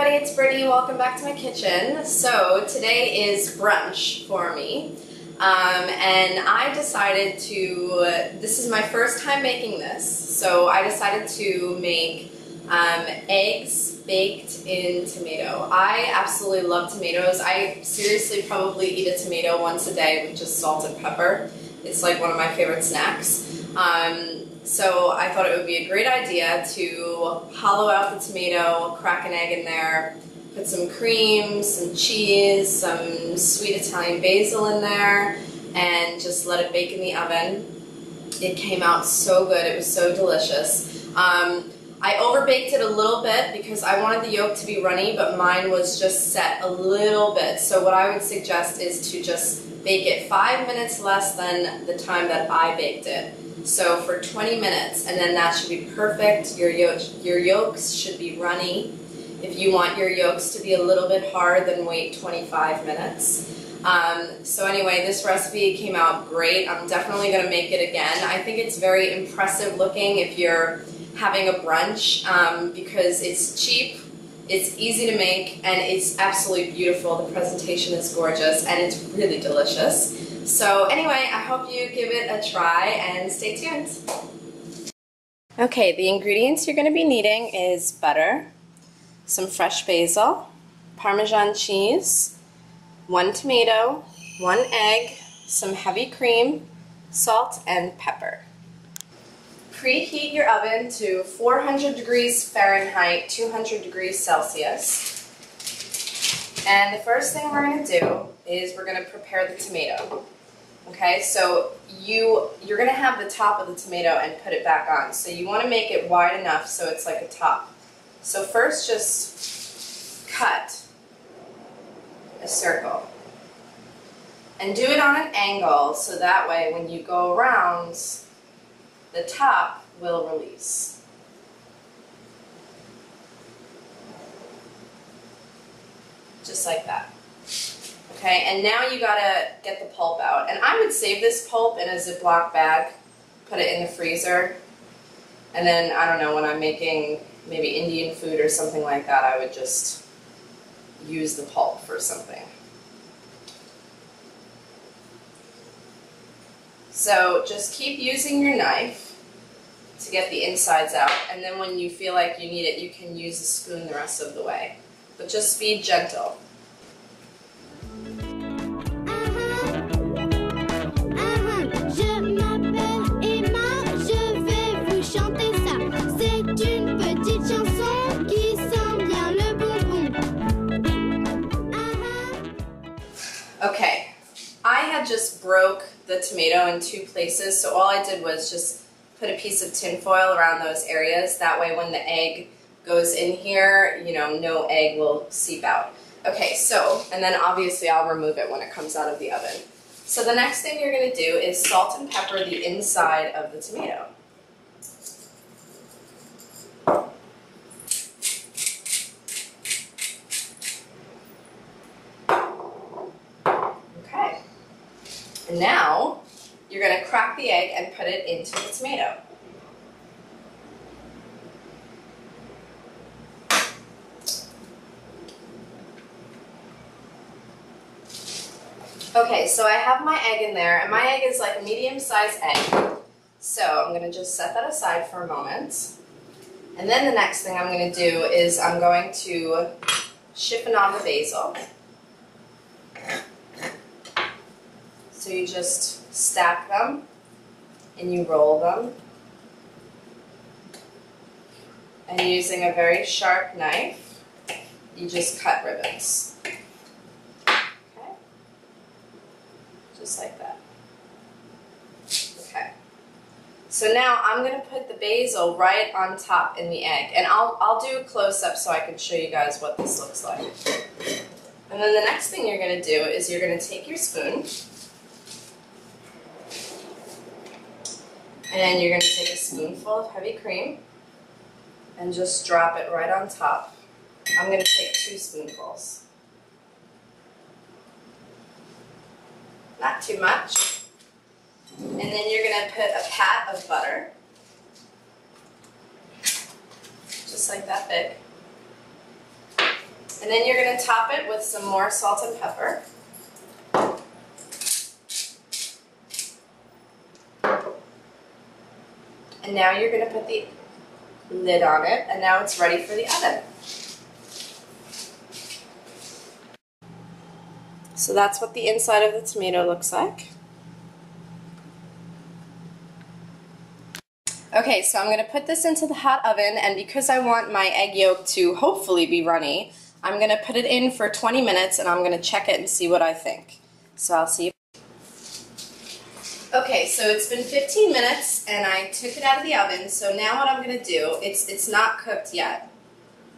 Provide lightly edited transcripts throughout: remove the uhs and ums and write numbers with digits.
everybody, it's Brittany. Welcome back to my kitchen. So today is brunch for me, and I decided to, this is my first time making this, so I decided to make eggs baked in tomato. I absolutely love tomatoes. I seriously probably eat a tomato once a day with just salt and pepper. It's like one of my favorite snacks. So I thought it would be a great idea to hollow out the tomato, crack an egg in there, put some cream, some cheese, some sweet Italian basil in there, and just let it bake in the oven. It came out so good. It was so delicious. I overbaked it a little bit because I wanted the yolk to be runny, but mine was just set a little bit. So what I would suggest is to just bake it 5 minutes less than the time that I baked it. So for 20 minutes, and then that should be perfect. Your yolks should be runny. If you want your yolks to be a little bit hard, then wait 25 minutes. So anyway, this recipe came out great. I'm definitely going to make it again. I think it's very impressive looking if you're having a brunch because it's cheap, it's easy to make, and it's absolutely beautiful. The presentation is gorgeous, and it's really delicious. So anyway, I hope you give it a try and stay tuned. Okay, the ingredients you're going to be needing is butter, some fresh basil, Parmesan cheese, 1 tomato, 1 egg, some heavy cream, salt, and pepper. Preheat your oven to 400 degrees Fahrenheit, 200 degrees Celsius. And the first thing we're going to do is we're going to prepare the tomato. Okay, so you're going to have the top of the tomato and put it back on. So you want to make it wide enough so it's like a top. So first just cut a circle. And do it on an angle so that way when you go around, the top will release. Just like that. Okay, and now you gotta get the pulp out. And I would save this pulp in a Ziploc bag, put it in the freezer, and then, I don't know, when I'm making maybe Indian food or something like that, I would just use the pulp for something. So just keep using your knife to get the insides out, and then when you feel like you need it, you can use a spoon the rest of the way. But just be gentle. Okay, I had just broke the tomato in 2 places, so all I did was just put a piece of tin foil around those areas. That way when the egg goes in here, you know, no egg will seep out. Okay, so, and then obviously I'll remove it when it comes out of the oven. So the next thing you're going to do is salt and pepper the inside of the tomato. Okay, and now you're going to crack the egg and put it into the tomato. Okay, so I have my egg in there, and my egg is like a medium-sized egg. So I'm going to just set that aside for a moment. And then the next thing I'm going to do is I'm going to chiffonade the basil. So you just stack them, and you roll them. And using a very sharp knife, you just cut ribbons. Just like that. Okay. So now I'm going to put the basil right on top in the egg. And I'll do a close-up so I can show you guys what this looks like. And then the next thing you're going to do is you're going to take your spoon. And you're going to take a spoonful of heavy cream and just drop it right on top. I'm going to take 2 spoonfuls. Not too much. And then you're going to put a pat of butter, just like that big. And then you're going to top it with some more salt and pepper. And now you're going to put the lid on it, and now it's ready for the oven. So that's what the inside of the tomato looks like. Okay, so I'm going to put this into the hot oven, and because I want my egg yolk to hopefully be runny, I'm going to put it in for 20 minutes and I'm going to check it and see what I think. So I'll see you. Okay, so it's been 15 minutes and I took it out of the oven, so now what I'm going to do, it's not cooked yet.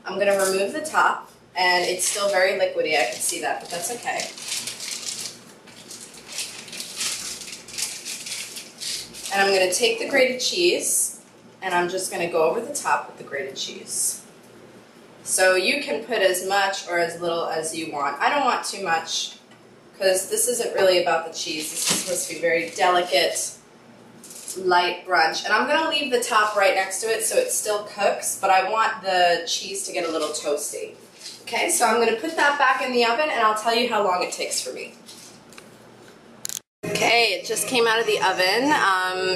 I'm going to remove the top, and it's still very liquidy, I can see that, but that's okay. And I'm going to take the grated cheese, and I'm just going to go over the top with the grated cheese. So you can put as much or as little as you want. I don't want too much, because this isn't really about the cheese. This is supposed to be very delicate, light brunch. And I'm going to leave the top right next to it so it still cooks, but I want the cheese to get a little toasty. Okay, so I'm going to put that back in the oven, and I'll tell you how long it takes for me. Okay, it just came out of the oven.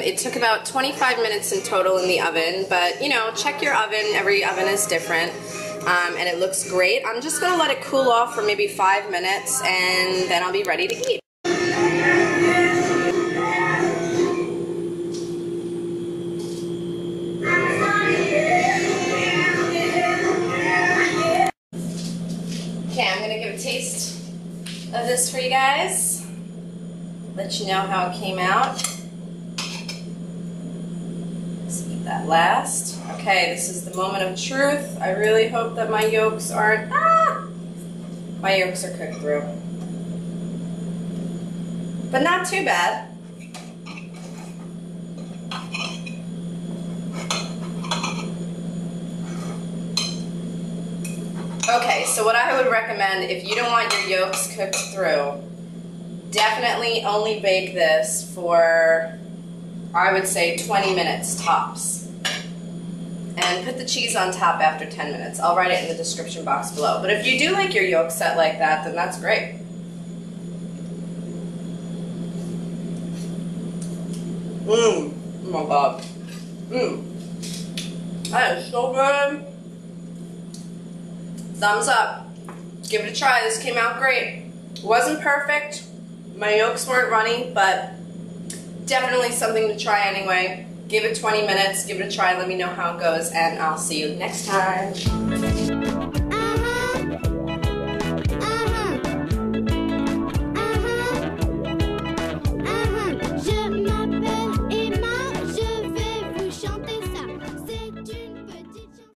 It took about 25 minutes in total in the oven, but you know, check your oven. Every oven is different. And it looks great. I'm just going to let it cool off for maybe 5 minutes, and then I'll be ready to eat. Okay, I'm going to give a taste of this for you guys. Let you know how it came out. Let's eat that last. Okay, this is the moment of truth. I really hope that my yolks aren't... My yolks are cooked through. But not too bad. Okay, so what I would recommend, if you don't want your yolks cooked through, definitely only bake this for, I would say, 20 minutes tops. And put the cheese on top after 10 minutes. I'll write it in the description box below. But if you do like your yolk set like that, then that's great. Oh my god. That is so good. Thumbs up. Give it a try. This came out great. It wasn't perfect. My yolks weren't runny, but definitely something to try anyway. Give it 20 minutes, give it a try, let me know how it goes, and I'll see you next time.